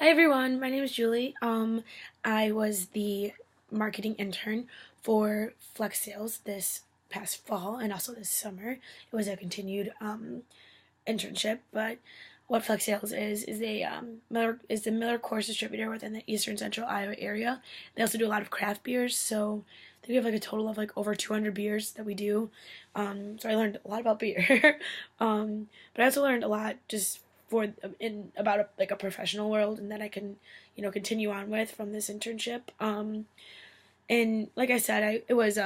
Hi everyone, my name is Julie. I was the marketing intern for Flex Sales this past fall and also this summer. It was a continued internship, but what Flex Sales is a the Miller Coors distributor within the Eastern Central Iowa area. They also do a lot of craft beers, so I think we have like a total of like over 200 beers that we do. So I learned a lot about beer, but I also learned a lot just for in about like a professional world, and that I can continue on with from this internship. And like I said, it was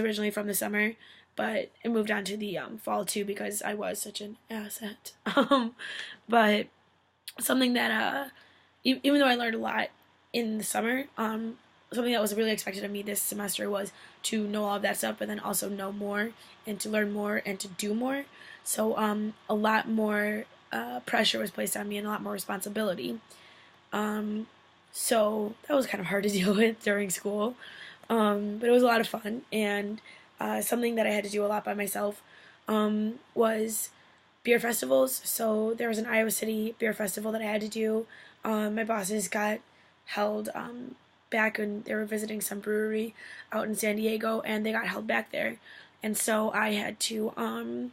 originally from the summer, but it moved on to the fall too because I was such an asset. But something that even though I learned a lot in the summer, something that was really expected of me this semester was to know all of that stuff, but then also know more and to learn more and to do more. So a lot more pressure was placed on me and a lot more responsibility. Um, so that was kind of hard to deal with during school, but it was a lot of fun. And something that I had to do a lot by myself was beer festivals. So there was an Iowa City beer festival that I had to do. My bosses got held back when they were visiting some brewery out in San Diego, and they got held back there. And so I had to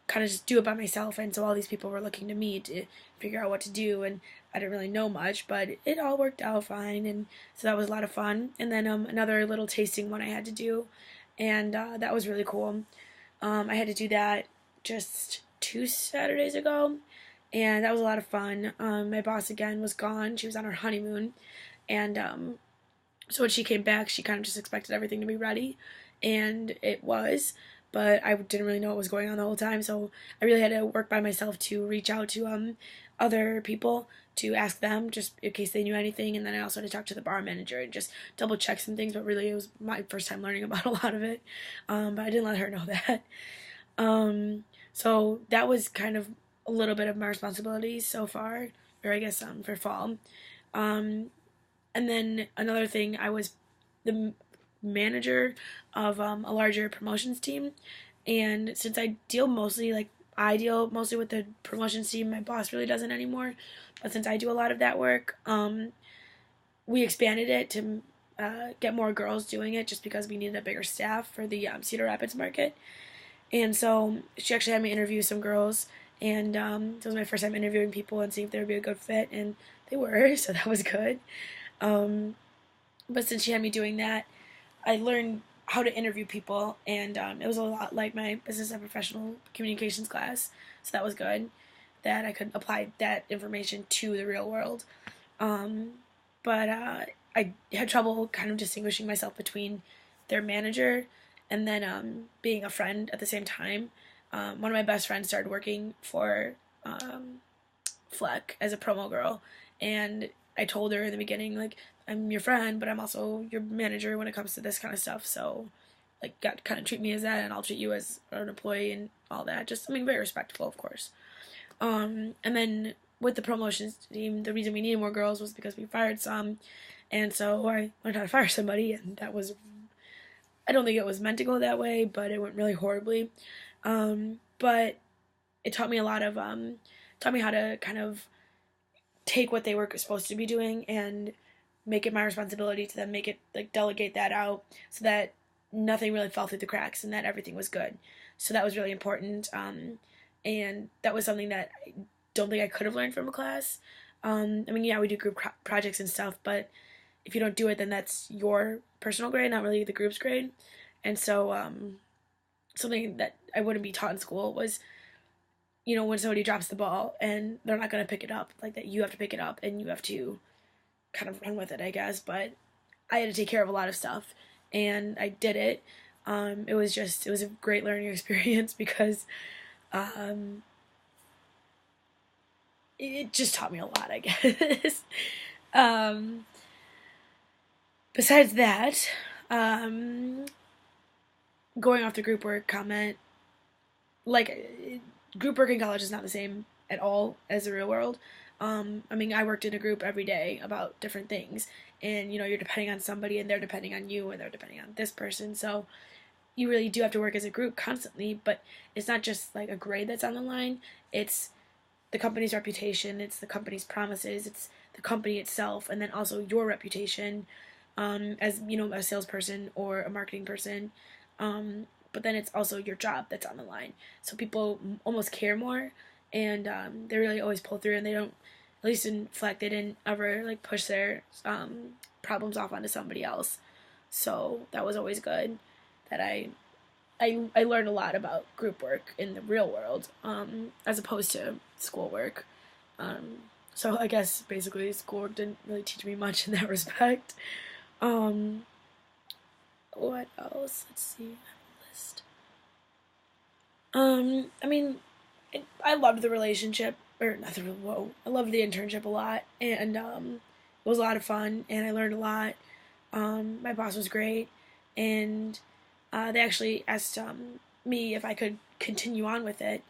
kind of just do it by myself. And so all these people were looking to me to figure out what to do, and I didn't really know much, but it all worked out fine. And so that was a lot of fun. And then another little tasting one I had to do, and that was really cool. I had to do that just 2 Saturdays ago, and that was a lot of fun. My boss again was gone; she was on her honeymoon, and so when she came back, she kind of just expected everything to be ready, and it was. But I didn't really know what was going on the whole time, so I really had to work by myself to reach out to other people to ask them just in case they knew anything, and then I also had to talk to the bar manager and just double check some things. But really, it was my first time learning about a lot of it, but I didn't let her know that. So that was kind of a little bit of my responsibilities so far, or I guess for fall. Um, and then another thing, I was the manager of a larger promotions team. And since I deal mostly with the promotions team, my boss really doesn't anymore. But since I do a lot of that work, we expanded it to get more girls doing it just because we needed a bigger staff for the Cedar Rapids market. And so she actually had me interview some girls, and it was my first time interviewing people and seeing if they would be a good fit, and they were, so that was good. Um, but since she had me doing that, I learned how to interview people, and it was a lot like my business and professional communications class, so that was good. That I could apply that information to the real world. Um, but I had trouble kind of distinguishing myself between their manager and then being a friend at the same time. One of my best friends started working for um, Fleck as a promo girl, and I told her in the beginning, like, I'm your friend, but I'm also your manager when it comes to this kind of stuff. So, like, got kind of treat me as that, and I'll treat you as an employee and all that. Just, I mean, very respectful, of course. And then with the promotions team, the reason we needed more girls was because we fired some, and so I learned how to fire somebody, and that was, I don't think it was meant to go that way, but it went really horribly. But it taught me a lot of, taught me how to kind of take what they were supposed to be doing and make it my responsibility to then make it, like, delegate that out so that nothing really fell through the cracks and that everything was good. So that was really important. And that was something that I don't think I could have learned from a class. I mean, yeah, we do group projects and stuff, but if you don't do it, then that's your personal grade, not really the group's grade. And so, something that I wouldn't be taught in school was, when somebody drops the ball and they're not going to pick it up, like that you have to pick it up and you have to kind of run with it, I guess. But I had to take care of a lot of stuff, and I did it. It was a great learning experience because um, it just taught me a lot, I guess. um, Besides that, um, going off the group work comment, like, group work in college is not the same at all as the real world. I mean, I worked in a group every day about different things, and you're depending on somebody, and they're depending on you, and they're depending on this person. So you really do have to work as a group constantly. But it's not just like a grade that's on the line. It's the company's reputation, it's the company's promises, it's the company itself, and then also your reputation as a salesperson or a marketing person. But then it's also your job that's on the line. So people almost care more, and they really always pull through, and they don't, at least in Fleck, they didn't ever like push their problems off onto somebody else. So that was always good. That I learned a lot about group work in the real world, as opposed to schoolwork. So I guess basically school didn't really teach me much in that respect. Um, what else? Let's see. I have a list. I mean, I loved the relationship, or not the whoa. I loved the internship a lot, and it was a lot of fun, and I learned a lot. My boss was great, and they actually asked me if I could continue on with it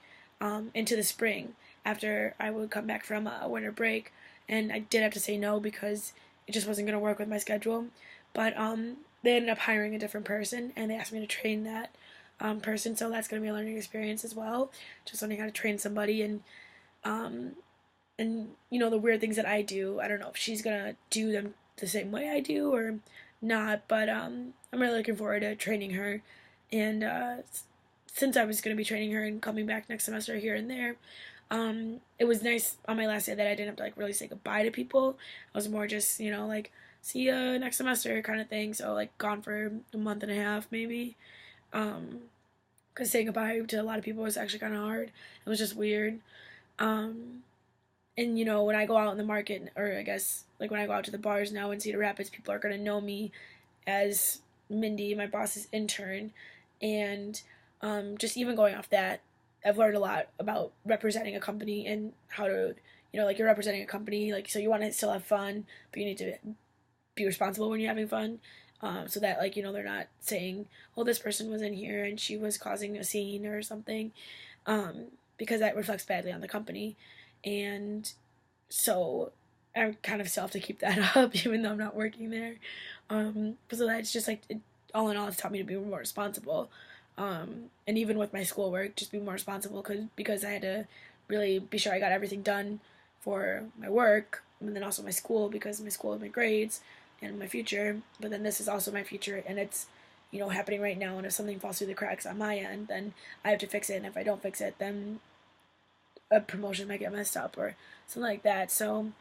into the spring after I would come back from a winter break, and I did have to say no because it just wasn't going to work with my schedule. But they ended up hiring a different person, and they asked me to train that person, so that's going to be a learning experience as well, just learning how to train somebody um, and the weird things that I do. I don't know if she's gonna do them the same way I do or not, but I'm really looking forward to training her. And since I was gonna be training her and coming back next semester here and there, it was nice on my last day that I didn't have to like really say goodbye to people. I was more just like see you next semester kind of thing. So like gone for a month and a half maybe. Because saying goodbye to a lot of people was actually kind of hard. It was just weird. Um, and when I go out in the market, or I guess like when I go out to the bars now in Cedar Rapids, people are gonna know me as Mindy, my boss's intern, and just even going off that, I've learned a lot about representing a company and how to, like you're representing a company, like so you want to still have fun, but you need to be responsible when you're having fun. So that like they're not saying, "Well, this person was in here and she was causing a scene or something," because that reflects badly on the company, and so I kind of still have to keep that up, even though I'm not working there. So that's just like all in all, it's taught me to be more responsible, and even with my schoolwork, just be more responsible because I had to really be sure I got everything done for my work, and then also my school because my school had my grades and my future. But then this is also my future, and it's happening right now. And if something falls through the cracks on my end, then I have to fix it. And if I don't fix it, then a promotion might get messed up or something like that. So,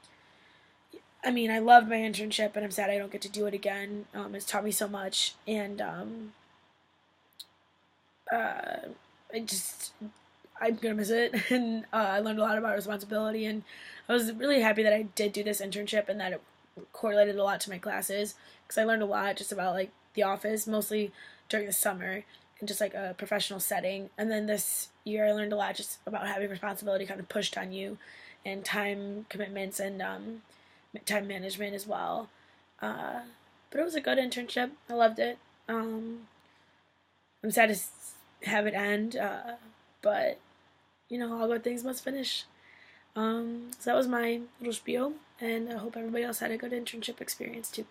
I mean, I loved my internship, and I'm sad I don't get to do it again. It's taught me so much, and uh, I just I'm gonna miss it. And I learned a lot about responsibility, and I was really happy that I did do this internship and that it correlated a lot to my classes because I learned a lot just about like the office, mostly during the summer, in just like a professional setting. And then this year I learned a lot just about having responsibility kind of pushed on you, and time commitments and time management as well. But it was a good internship. I loved it. I'm sad to have it end, but all good things must finish. So that was my little spiel, and I hope everybody else had a good internship experience too.